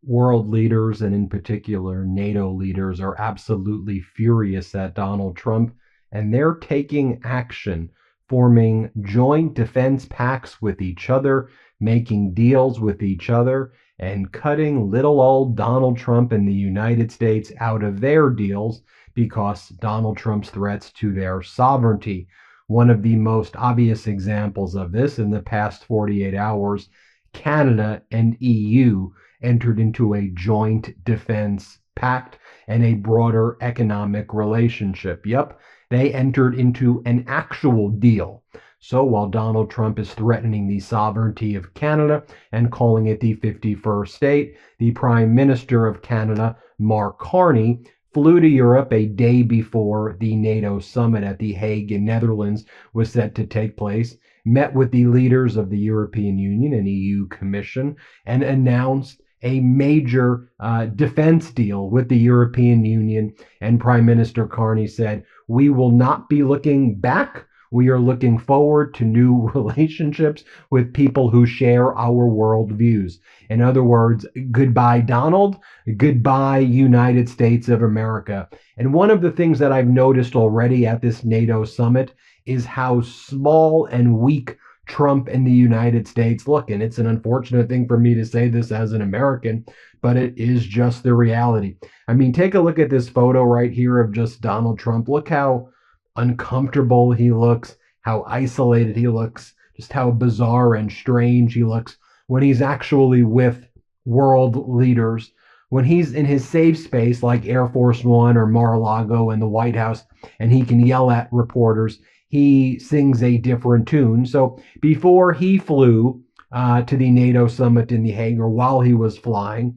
World leaders, and in particular NATO leaders, are absolutely furious at Donald Trump, and they're taking action, forming joint defense pacts with each other, making deals with each other, and cutting little old Donald Trump and the United States out of their deals because Donald Trump's threats to their sovereignty. One of the most obvious examples of this in the past 48 hours, Canada and EU entered into a joint defense pact and a broader economic relationship. Yep, they entered into an actual deal. So while Donald Trump is threatening the sovereignty of Canada and calling it the 51st state, the Prime Minister of Canada, Mark Carney, flew to Europe a day before the NATO summit at The Hague in Netherlands was set to take place, met with the leaders of the European Union and EU Commission, and announced a major defense deal with the European Union. And Prime Minister Carney said, "We will not be looking back. We are looking forward to new relationships with people who share our worldviews." In other words, goodbye, Donald. Goodbye, United States of America. And one of the things that I've noticed already at this NATO summit is how small and weak Trump and the United States look. And it's an unfortunate thing for me to say this as an American, but it is just the reality. I mean, take a look at this photo right here of just Donald Trump. Look how uncomfortable he looks, how isolated he looks, just how bizarre and strange he looks when he's actually with world leaders. When he's in his safe space like Air Force One or Mar-a-Lago in the White House and he can yell at reporters, he sings a different tune. So before he flew to the NATO summit in The Hague, or while he was flying,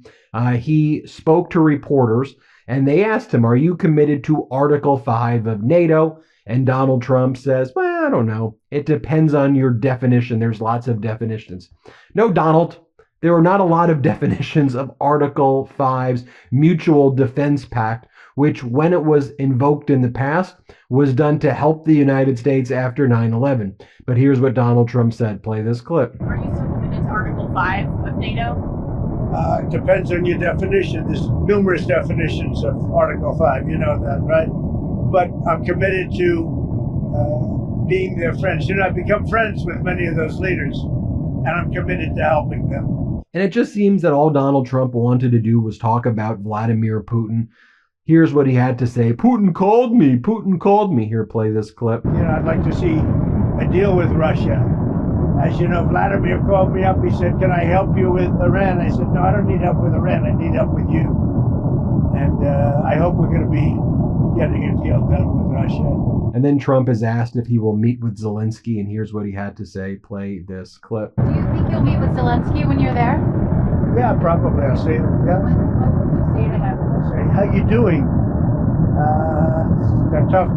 he spoke to reporters and they asked him, "Are you committed to Article 5 of NATO?" And Donald Trump says, "Well, I don't know. It depends on your definition. There's lots of definitions." No, Donald, there are not a lot of definitions of Article 5's Mutual Defense Pact, which, when it was invoked in the past, was done to help the United States after 9/11. But here's what Donald Trump said. Play this clip. Are you still committed to Article 5 of NATO? It depends on your definition. There's numerous definitions of Article 5. You know that, right? But I'm committed to being their friends. You know, I've become friends with many of those leaders, and I'm committed to helping them. And it just seems that all Donald Trump wanted to do was talk about Vladimir Putin. Here's what he had to say. "Putin called me. Putin called me." Here, play this clip. You know, I'd like to see a deal with Russia. As you know, Vladimir called me up. He said, "Can I help you with Iran?" I said, "No, I don't need help with Iran. I need help with you." And I hope we're going to be getting a deal done with Russia. And then Trump is asked if he will meet with Zelensky, and here's what he had to say. Play this clip. Do you think you'll meet with Zelensky when you're there? Yeah, probably. I'll see him. Yeah. What would you say to him? Say, "How you doing? They're tough.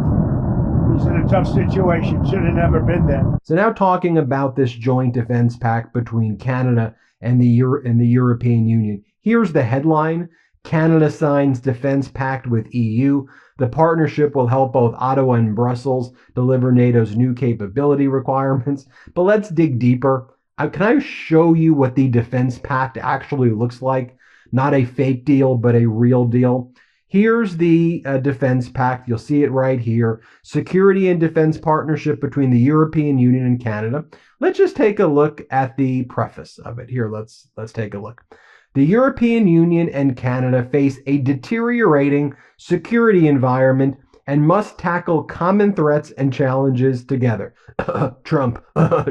He's in a tough situation. Should have never been there." So now talking about this joint defense pact between Canada and the European Union. Here's the headline. Canada signs defense pact with EU. The partnership will help both Ottawa and Brussels deliver NATO's new capability requirements. But let's dig deeper. Can I show you what the defense pact actually looks like? Not a fake deal, but a real deal. Here's the defense pact. You'll see it right here. Security and defense partnership between the European Union and Canada. Let's just take a look at the preface of it. Here, let's take a look. The European Union and Canada face a deteriorating security environment and must tackle common threats and challenges together. Trump.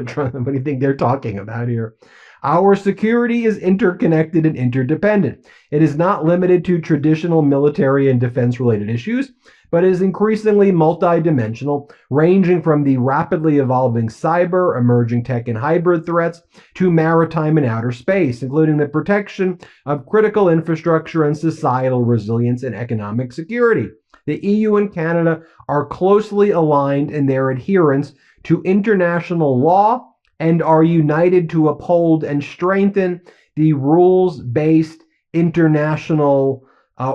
Trump. What do you think they're talking about here? Our security is interconnected and interdependent. It is not limited to traditional military and defense-related issues, but is increasingly multidimensional, ranging from the rapidly evolving cyber, emerging tech and hybrid threats to maritime and outer space, including the protection of critical infrastructure and societal resilience and economic security. The EU and Canada are closely aligned in their adherence to international law and are united to uphold and strengthen the rules-based international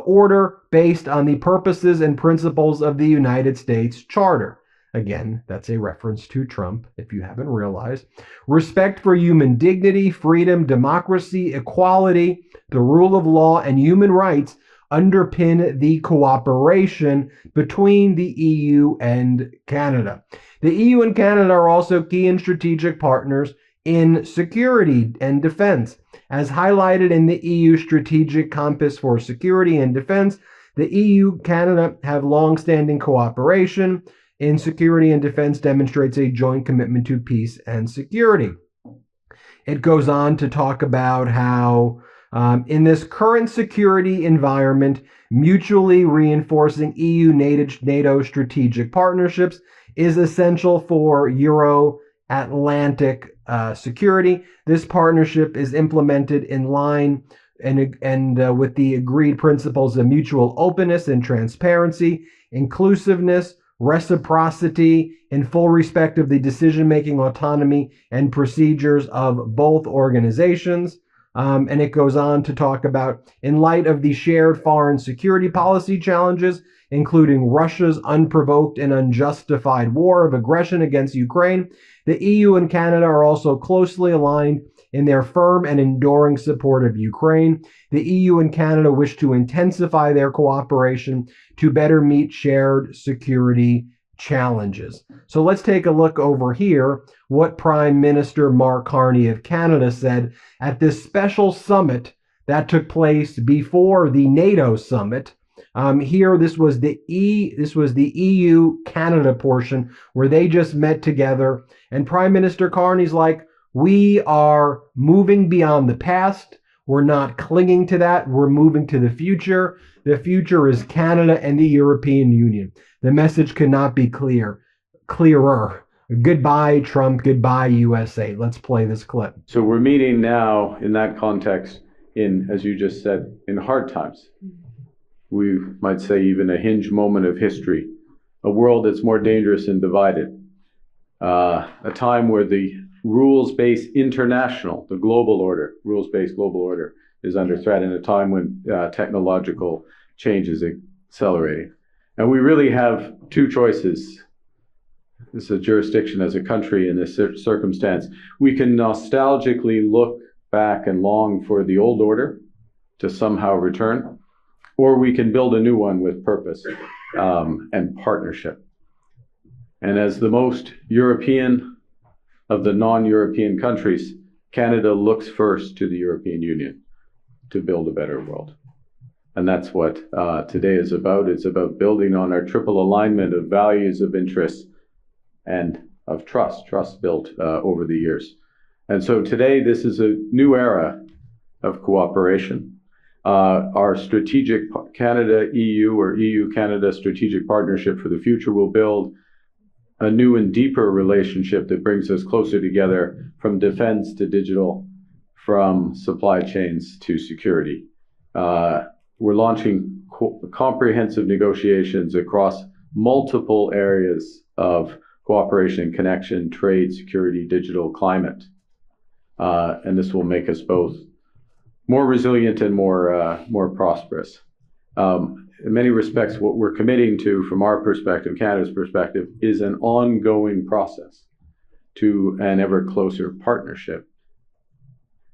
order based on the purposes and principles of the United States Charter. Again, that's a reference to Trump, if you haven't realized. Respect for human dignity, freedom, democracy, equality, the rule of law, and human rights underpin the cooperation between the EU and Canada. The EU and Canada are also key and strategic partners in security and defense. As highlighted in the EU Strategic Compass for Security and Defense, the EU and Canada have long-standing cooperation in security and defense, demonstrates a joint commitment to peace and security. It goes on to talk about how in this current security environment, mutually reinforcing EU-NATO strategic partnerships is essential for Euro-Atlantic security. This partnership is implemented in line and with the agreed principles of mutual openness and transparency, inclusiveness, reciprocity, in full respect of the decision-making autonomy and procedures of both organizations. And it goes on to talk about, in light of the shared foreign security policy challenges, including Russia's unprovoked and unjustified war of aggression against Ukraine, the EU and Canada are also closely aligned in their firm and enduring support of Ukraine. The EU and Canada wish to intensify their cooperation to better meet shared security challenges. So let's take a look over here what Prime Minister Mark Carney of Canada said at this special summit that took place before the NATO summit. This was the EU Canada portion where they just met together, and Prime Minister Carney's like, we are moving beyond the past. We're not clinging to that. We're moving to the future. The future is Canada and the European Union. The message could not be clearer. Goodbye, Trump. Goodbye, USA. Let's play this clip. So we're meeting now in that context in, as you just said, in hard times. We might say even a hinge moment of history. A world that's more dangerous and divided. A time where the rules-based international, the global order, rules-based global order is under threat, in a time when technological change is accelerating. And we really have two choices. This is a jurisdiction as a country in this circumstance. We can nostalgically look back and long for the old order to somehow return, or we can build a new one with purpose and partnership. And as the most European of the non-European countries, Canada looks first to the European Union to build a better world. And that's what today is about. It's about building on our triple alignment of values, of interests, and of trust built over the years. And so today, this is a new era of cooperation. Our strategic Canada-EU or EU-Canada strategic partnership for the future will build a new and deeper relationship that brings us closer together, from defense to digital, from supply chains to security. We're launching comprehensive negotiations across multiple areas of cooperation, connection, trade, security, digital, climate. And this will make us both more resilient and more prosperous. In many respects, what we're committing to, from our perspective, Canada's perspective, is an ongoing process to an ever closer partnership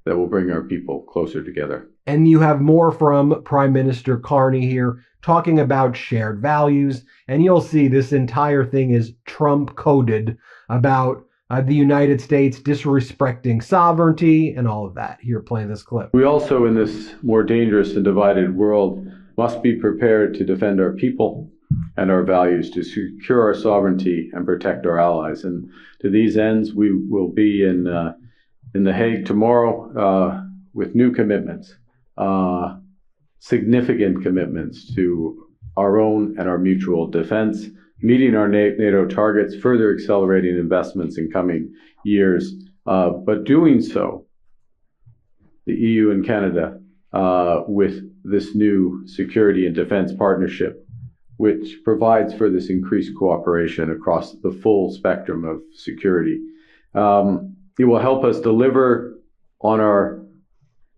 that will bring our people closer together. And you have more from Prime Minister Carney here talking about shared values. And you'll see this entire thing is Trump-coded about the United States disrespecting sovereignty and all of that. Here, play this clip. We also, in this more dangerous and divided world, must be prepared to defend our people and our values, to secure our sovereignty and protect our allies. And to these ends, we will be in The Hague tomorrow with new commitments, significant commitments to our own and our mutual defense, meeting our NATO targets, further accelerating investments in coming years, but doing so, the EU and Canada, with this new security and defense partnership, which provides for this increased cooperation across the full spectrum of security. It will help us deliver on our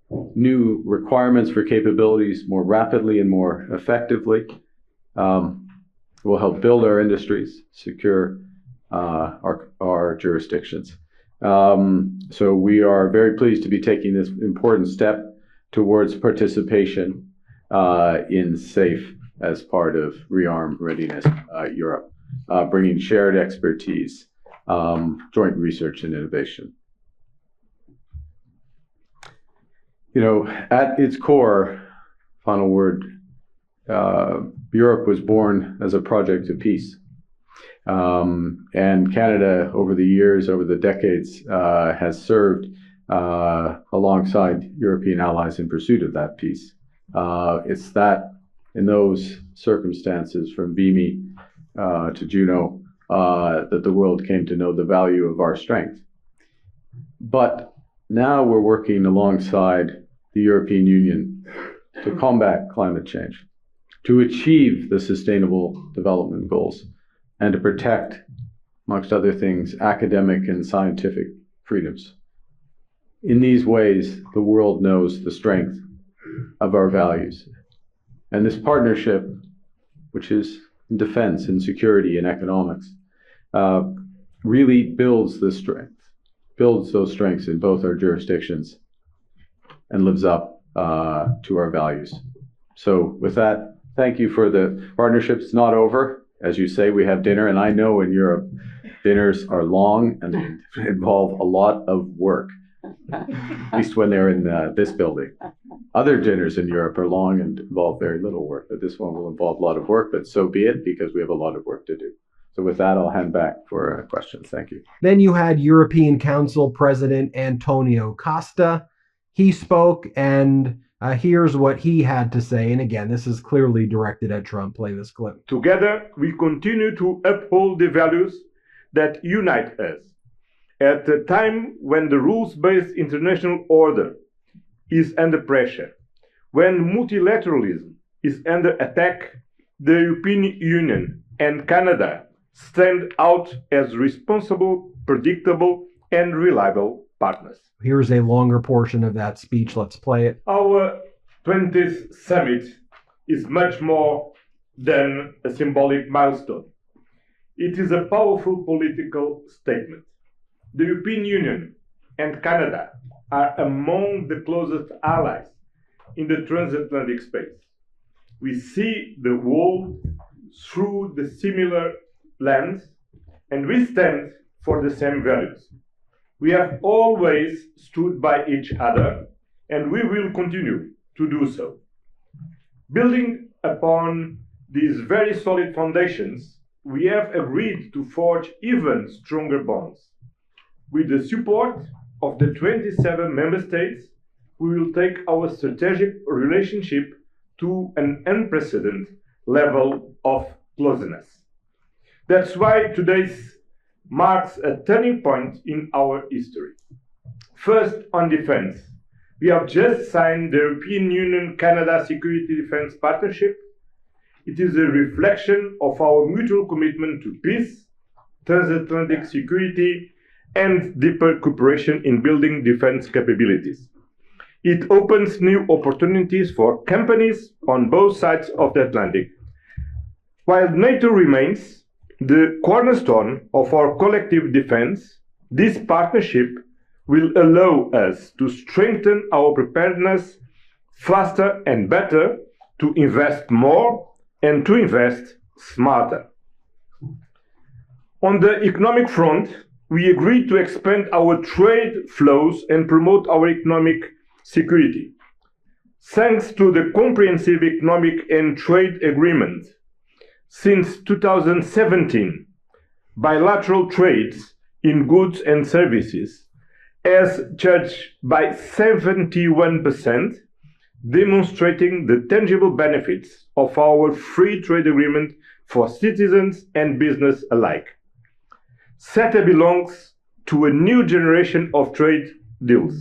new requirements for capabilities more rapidly and more effectively. It will help build our industries, secure our jurisdictions. So we are very pleased to be taking this important step towards participation in SAFE as part of Rearm Readiness Europe, bringing shared expertise, joint research and innovation. You know, at its core, final word, Europe was born as a project of peace. And Canada, over the years, over the decades, has served alongside European allies in pursuit of that peace. It's that, in those circumstances, from Vimy to Juno, that the world came to know the value of our strength. But now we're working alongside the European Union to combat climate change, to achieve the Sustainable Development Goals, and to protect, amongst other things, academic and scientific freedoms. In these ways, the world knows the strength of our values. And this partnership, which is in defense and security and economics, really builds those strengths in both our jurisdictions and lives up to our values. So with that, thank you for the partnership. It's not over. As you say, we have dinner, and I know in Europe, dinners are long and they involve a lot of work, at least when they're in this building. Other dinners in Europe are long and involve very little work, but this one will involve a lot of work, but so be it, because we have a lot of work to do. So with that, I'll hand back for questions. Thank you. Then you had European Council President Antonio Costa. He spoke, and here's what he had to say. And again, this is clearly directed at Trump. Play this clip. Together, we continue to uphold the values that unite us. At a time when the rules-based international order is under pressure, when multilateralism is under attack, the European Union and Canada stand out as responsible, predictable, and reliable partners. Here's a longer portion of that speech. Let's play it. Our 20th summit is much more than a symbolic milestone. It is a powerful political statement. The European Union and Canada are among the closest allies in the transatlantic space. We see the world through the similar lens, and we stand for the same values. We have always stood by each other, and we will continue to do so. Building upon these very solid foundations, we have agreed to forge even stronger bonds. With the support of the 27 member states, we will take our strategic relationship to an unprecedented level of closeness. That's why today marks a turning point in our history. First, on defense. We have just signed the European Union-Canada Security Defense Partnership. It is a reflection of our mutual commitment to peace, transatlantic security, and deeper cooperation in building defense capabilities. It opens new opportunities for companies on both sides of the Atlantic. While NATO remains the cornerstone of our collective defense, this partnership will allow us to strengthen our preparedness faster and better, to invest more and to invest smarter. On the economic front, we agreed to expand our trade flows and promote our economic security. Thanks to the Comprehensive Economic and Trade Agreement, since 2017, bilateral trades in goods and services has surged by 71%, demonstrating the tangible benefits of our free trade agreement for citizens and business alike. CETA belongs to a new generation of trade deals.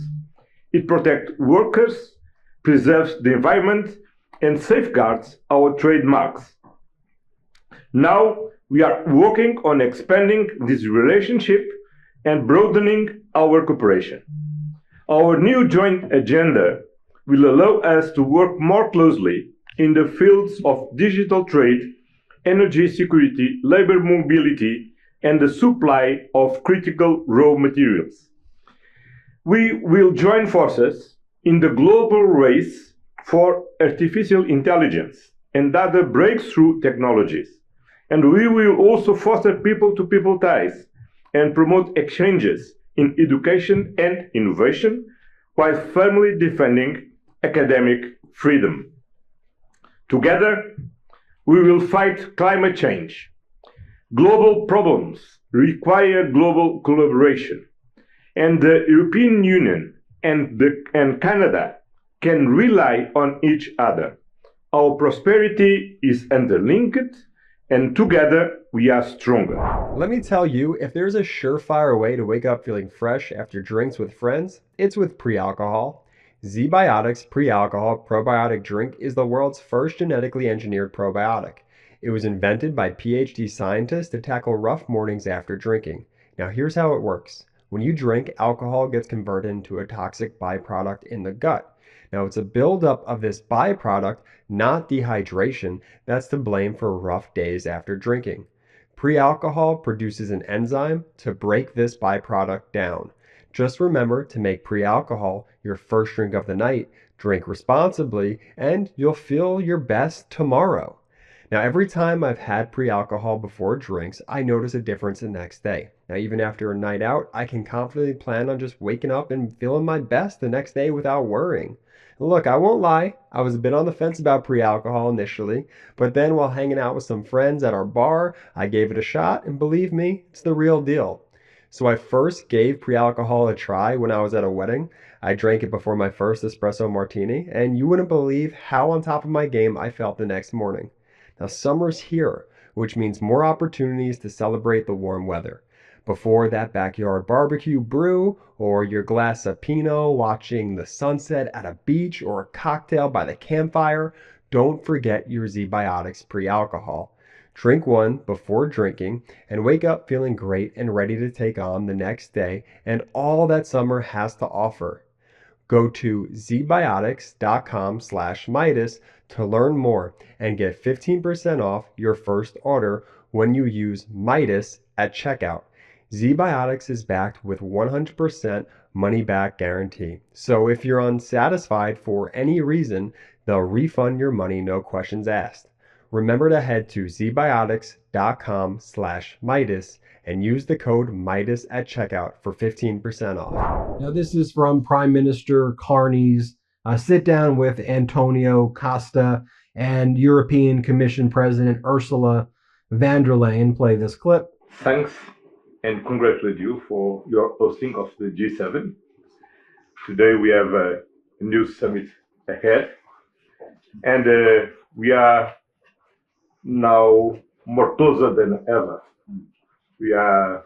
It protects workers, preserves the environment, and safeguards our trademarks. Now we are working on expanding this relationship and broadening our cooperation. Our new joint agenda will allow us to work more closely in the fields of digital trade, energy security, labor mobility, and the supply of critical raw materials. We will join forces in the global race for artificial intelligence and other breakthrough technologies. And we will also foster people-to-people ties and promote exchanges in education and innovation while firmly defending academic freedom. Together, we will fight climate change. Global problems require global collaboration, and the European Union and Canada can rely on each other. Our prosperity is interlinked, and together we are stronger. Let me tell you, if there's a surefire way to wake up feeling fresh after drinks with friends, it's with pre-alcohol. ZBiotics Pre-Alcohol Probiotic Drink is the world's first genetically engineered probiotic. It was invented by PhD scientists to tackle rough mornings after drinking. Now here's how it works. When you drink, alcohol gets converted into a toxic byproduct in the gut. Now it's a buildup of this byproduct, not dehydration, that's to blame for rough days after drinking. Pre-alcohol produces an enzyme to break this byproduct down. Just remember to make pre-alcohol your first drink of the night, drink responsibly, and you'll feel your best tomorrow. Now, every time I've had pre-alcohol before drinks, I notice a difference the next day. Now, even after a night out, I can confidently plan on just waking up and feeling my best the next day without worrying. Look, I won't lie, I was a bit on the fence about pre-alcohol initially, but then while hanging out with some friends at our bar, I gave it a shot, and believe me, it's the real deal. So I first gave pre-alcohol a try when I was at a wedding. I drank it before my first espresso martini, and you wouldn't believe how on top of my game I felt the next morning. Now summer's here, which means more opportunities to celebrate the warm weather. Before that backyard barbecue brew, or your glass of Pinot watching the sunset at a beach, or a cocktail by the campfire, don't forget your ZBiotics pre-alcohol. Drink one before drinking and wake up feeling great and ready to take on the next day and all that summer has to offer. Go to zbiotics.com/Midas to learn more and get 15% off your first order when you use Midas at checkout. ZBiotics is backed with 100% money-back guarantee. So if you're unsatisfied for any reason, they'll refund your money, no questions asked. Remember to head to zbiotics.com/Midas and use the code Midas at checkout for 15% off. Now this is from Prime Minister Carney's sit down with Antonio Costa and European Commission President Ursula von der Leyen. Play this clip. Thanks and congratulate you for your hosting of the G7. Today we have a new summit ahead, and we are now more closer than ever. We are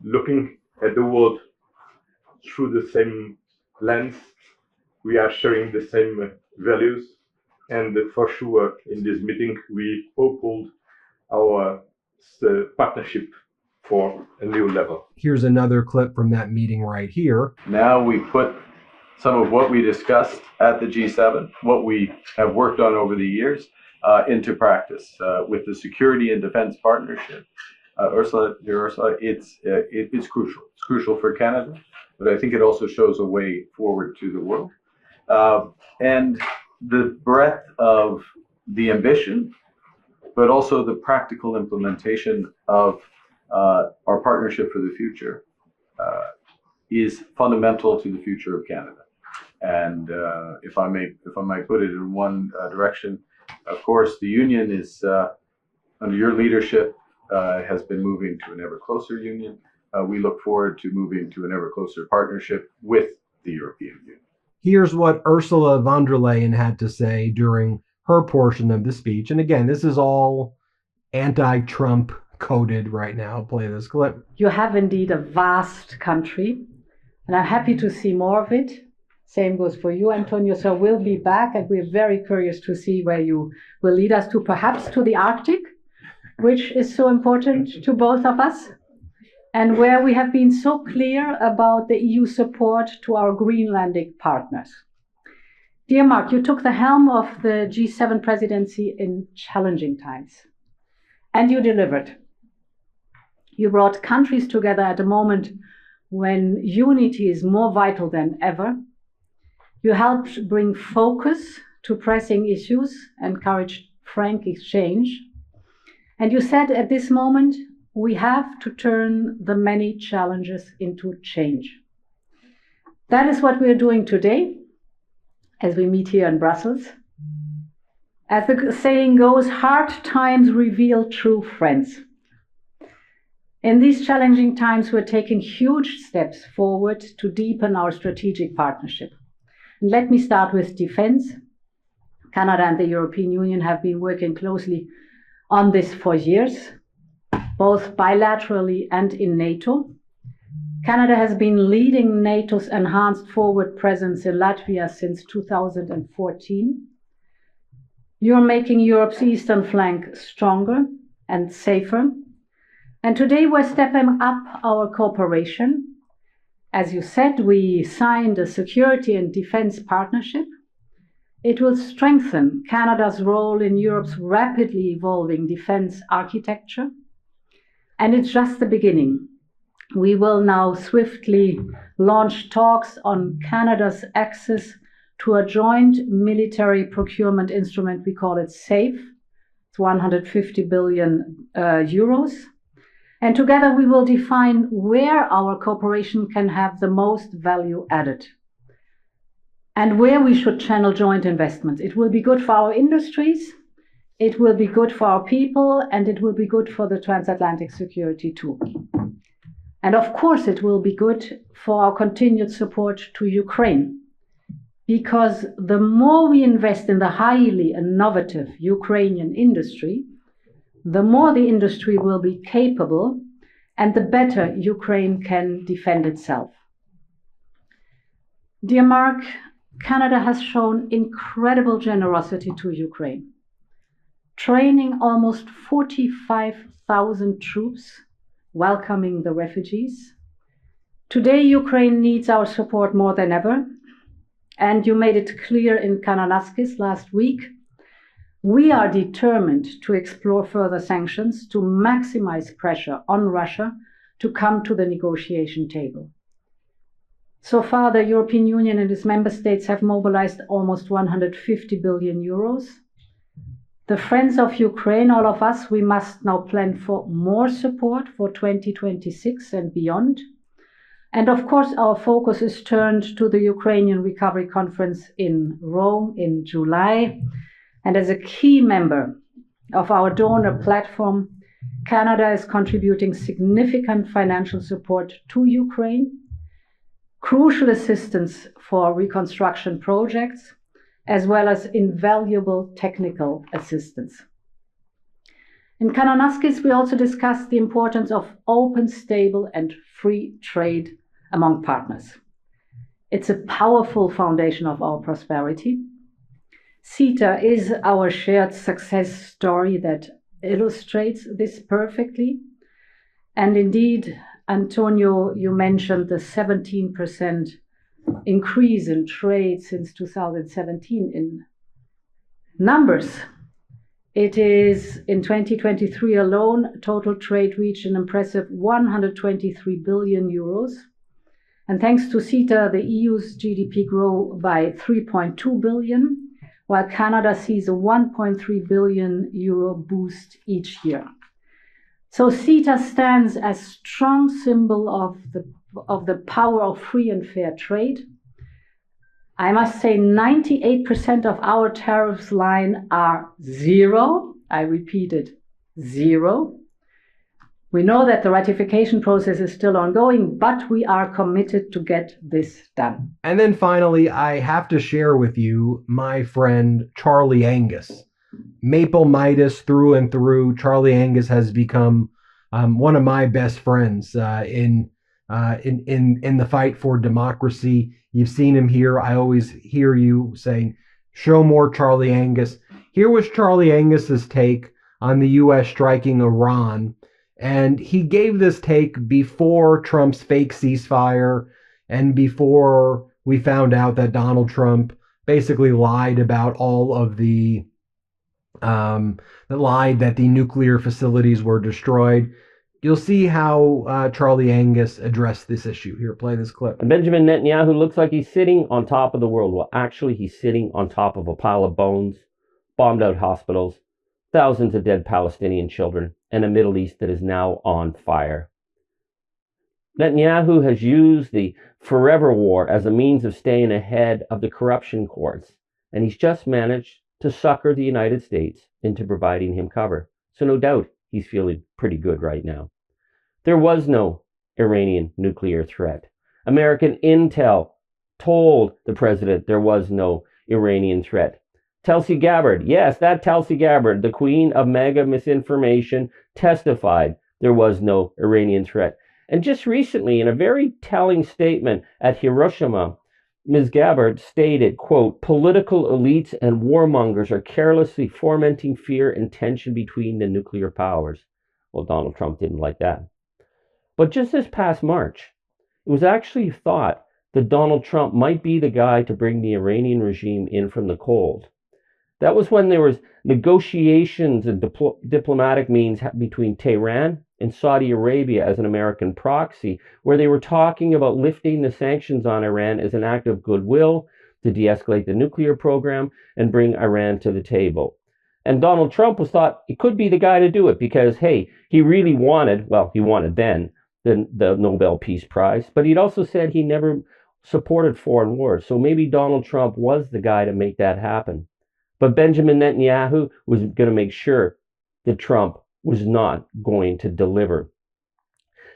looking at the world through the same lens. We are sharing the same values, and for sure in this meeting we uphold our partnership for a new level. Here's another clip from that meeting right here. Now we put some of what we discussed at the G7, what we have worked on over the years, into practice with the security and defense partnership. Ursula, it's crucial. It's crucial for Canada, but I think it also shows a way forward to the world. And the breadth of the ambition, but also the practical implementation of our partnership for the future is fundamental to the future of Canada. And if I might put it in one direction, of course, the Union is under your leadership has been moving to an ever closer union. We look forward to moving to an ever closer partnership with the European Union. Here's what Ursula von der Leyen had to say during her portion of the speech. And again, this is all anti-Trump coded right now. Play this clip. You have indeed a vast country, and I'm happy to see more of it. Same goes for you, Antonio. So we'll be back, and we're very curious to see where you will lead us to, perhaps to the Arctic, which is so important to both of us, and where we have been so clear about the EU support to our Greenlandic partners. Dear Mark, you took the helm of the G7 presidency in challenging times, and you delivered. You brought countries together at a moment when unity is more vital than ever. You helped bring focus to pressing issues, encouraged frank exchange. And you said at this moment, we have to turn the many challenges into change. That is what we are doing today as we meet here in Brussels. As the saying goes, hard times reveal true friends. In these challenging times, we're taking huge steps forward to deepen our strategic partnership. And let me start with defense. Canada and the European Union have been working closely on this for years, both bilaterally and in NATO. Canada has been leading NATO's enhanced forward presence in Latvia since 2014. You're making Europe's eastern flank stronger and safer. And today we're stepping up our cooperation. As you said, we signed a security and defense partnership. It will strengthen Canada's role in Europe's rapidly evolving defense architecture. And it's just the beginning. We will now swiftly launch talks on Canada's access to a joint military procurement instrument. We call it SAFE. It's 150 billion euros. And together we will define where our cooperation can have the most value added and where we should channel joint investments. It will be good for our industries, it will be good for our people, and it will be good for the transatlantic security too. And of course, it will be good for our continued support to Ukraine, because the more we invest in the highly innovative Ukrainian industry, the more the industry will be capable and the better Ukraine can defend itself. Dear Mark, Canada has shown incredible generosity to Ukraine, training almost 45,000 troops, welcoming the refugees. Today, Ukraine needs our support more than ever, and you made it clear in Kananaskis last week. We are determined to explore further sanctions to maximize pressure on Russia to come to the negotiation table. So far, the European Union and its member states have mobilized almost 150 billion euros. The friends of Ukraine, all of us, we must now plan for more support for 2026 and beyond. And of course, our focus is turned to the Ukrainian Recovery Conference in Rome in July. And as a key member of our donor platform, Canada is contributing significant financial support to Ukraine, crucial assistance for reconstruction projects, as well as invaluable technical assistance. In Kananaskis, we also discussed the importance of open, stable, and free trade among partners. It's a powerful foundation of our prosperity. CETA is our shared success story that illustrates this perfectly. And indeed, Antonio, you mentioned the 17% increase in trade since 2017 in numbers. It is, in 2023 alone, total trade reached an impressive 123 billion euros. And thanks to CETA, the EU's GDP grew by 3.2 billion, while Canada sees a 1.3 billion euro boost each year. So CETA stands as a strong symbol of the power of free and fair trade. I must say 98% of our tariffs line are zero. I repeat it, zero. We know that the ratification process is still ongoing, but we are committed to get this done. And then finally, I have to share with you my friend Charlie Angus. Maple Midas through and through. Charlie Angus has become one of my best friends in the fight for democracy. You've seen him here. I always hear you saying, show more Charlie Angus. Here was Charlie Angus's take on the U.S. striking Iran. And he gave this take before Trump's fake ceasefire and before we found out that Donald Trump basically lied about all of lied that the nuclear facilities were destroyed. You'll see how Charlie Angus addressed this issue. Here, play this clip. And Benjamin Netanyahu looks like he's sitting on top of the world. Well, actually, he's sitting on top of a pile of bones, bombed out hospitals, thousands of dead Palestinian children, and a Middle East that is now on fire. Netanyahu has used the forever war as a means of staying ahead of the corruption courts, and he's just managed to sucker the United States into providing him cover. So no doubt he's feeling pretty good right now. There was no Iranian nuclear threat. American intel told the president there was no Iranian threat. Tulsi Gabbard, yes, that Tulsi Gabbard, the queen of mega misinformation, testified there was no Iranian threat. And just recently, in a very telling statement at Hiroshima, Ms. Gabbard stated, quote, political elites and warmongers are carelessly fomenting fear and tension between the nuclear powers. Well, Donald Trump didn't like that. But just this past March, it was actually thought that Donald Trump might be the guy to bring the Iranian regime in from the cold. That was when there was negotiations and diplomatic means between Tehran and Saudi Arabia as an American proxy, where they were talking about lifting the sanctions on Iran as an act of goodwill to de-escalate the nuclear program and bring Iran to the table. And Donald Trump was thought he could be the guy to do it because, hey, he really wanted, well, he wanted then the Nobel Peace Prize, but he'd also said he never supported foreign wars. So maybe Donald Trump was the guy to make that happen. But Benjamin Netanyahu was going to make sure that Trump was not going to deliver.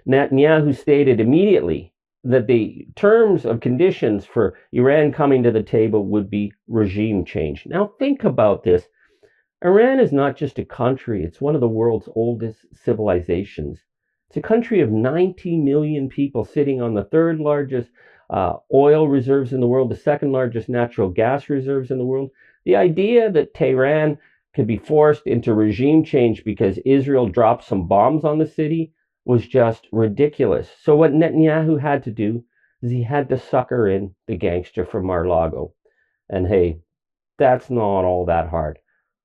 Netanyahu stated immediately that the terms of conditions for Iran coming to the table would be regime change. Now think about this. Iran is not just a country, it's one of the world's oldest civilizations. It's a country of 90 million people sitting on the third largest oil reserves in the world, the second largest natural gas reserves in the world. The idea that Tehran could be forced into regime change because Israel dropped some bombs on the city was just ridiculous. So what Netanyahu had to do is he had to sucker in the gangster from Mar-a-Lago. And hey, that's not all that hard.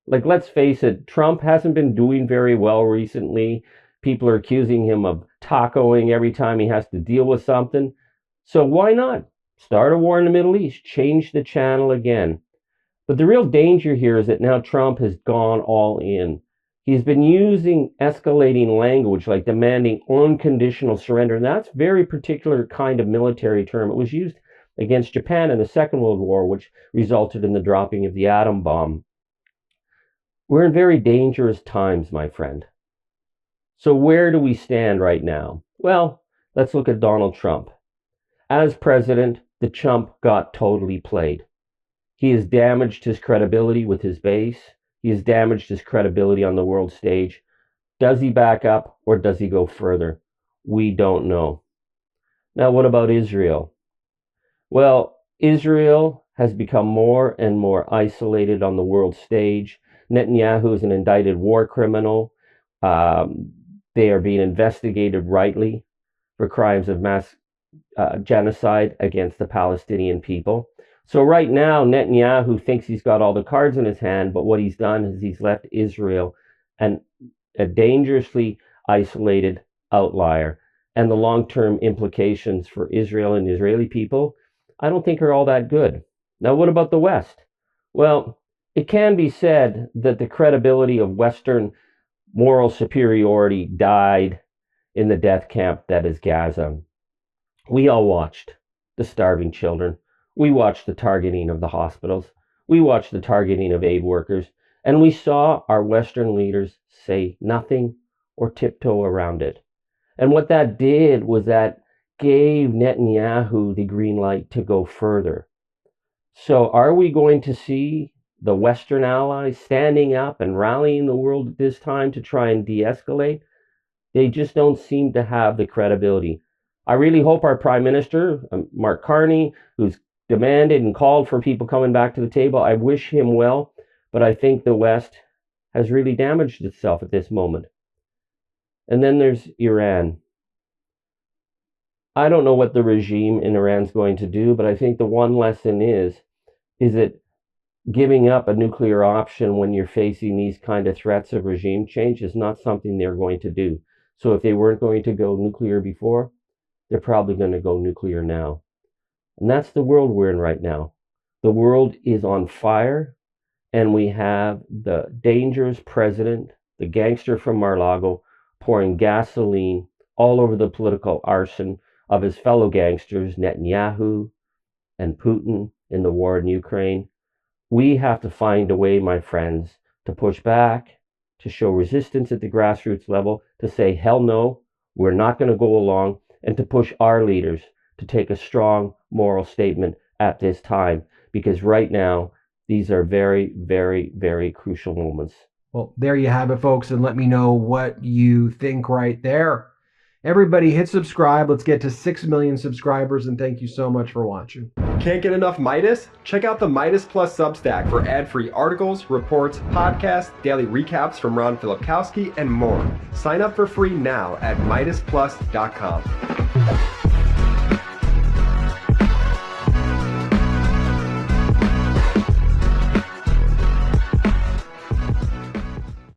Like, let's face it, Trump hasn't been doing very well recently. People are accusing him of tacoing every time he has to deal with something. So why not start a war in the Middle East, change the channel again? But the real danger here is that now Trump has gone all in. He's been using escalating language like demanding unconditional surrender. And that's a very particular kind of military term. It was used against Japan in the Second World War, which resulted in the dropping of the atom bomb. We're in very dangerous times, my friend. So where do we stand right now? Well, let's look at Donald Trump. As president, the chump got totally played. He has damaged his credibility with his base. He has damaged his credibility on the world stage. Does he back up or does he go further? We don't know. Now, what about Israel? Well, Israel has become more and more isolated on the world stage. Netanyahu is an indicted war criminal. They are being investigated rightly for crimes of mass genocide against the Palestinian people. So right now, Netanyahu thinks he's got all the cards in his hand, but what he's done is he's left Israel a dangerously isolated outlier. And the long-term implications for Israel and Israeli people, I don't think are all that good. Now, what about the West? Well, it can be said that the credibility of Western moral superiority died in the death camp that is Gaza. We all watched the starving children. We watched the targeting of the hospitals. We watched the targeting of aid workers. And we saw our Western leaders say nothing or tiptoe around it. And what that did was that gave Netanyahu the green light to go further. So are we going to see the Western allies standing up and rallying the world at this time to try and de-escalate? They just don't seem to have the credibility. I really hope our Prime Minister, Mark Carney, who's demanded and called for people coming back to the table, I wish him well, but I think the West has really damaged itself at this moment. And then there's Iran. I don't know what the regime in Iran's going to do, but I think the one lesson is that giving up a nuclear option when you're facing these kind of threats of regime change is not something they're going to do. So if they weren't going to go nuclear before, they're probably going to go nuclear now. And that's the world we're in right now. The world is on fire, and we have the dangerous president, the gangster from Mar-a-Lago, pouring gasoline all over the political arson of his fellow gangsters, Netanyahu and Putin, in the war in Ukraine. We have to find a way, my friends, to push back, to show resistance at the grassroots level, to say, hell no, we're not going to go along, and to push our leaders to take a strong moral statement at this time, because right now, these are very, very, very crucial moments. Well, there you have it, folks, and let me know what you think right there. Everybody hit subscribe. Let's get to 6 million subscribers, and thank you so much for watching. Can't get enough Midas? Check out the Midas Plus Substack for ad-free articles, reports, podcasts, daily recaps from Ron Filipkowski, and more. Sign up for free now at MidasPlus.com.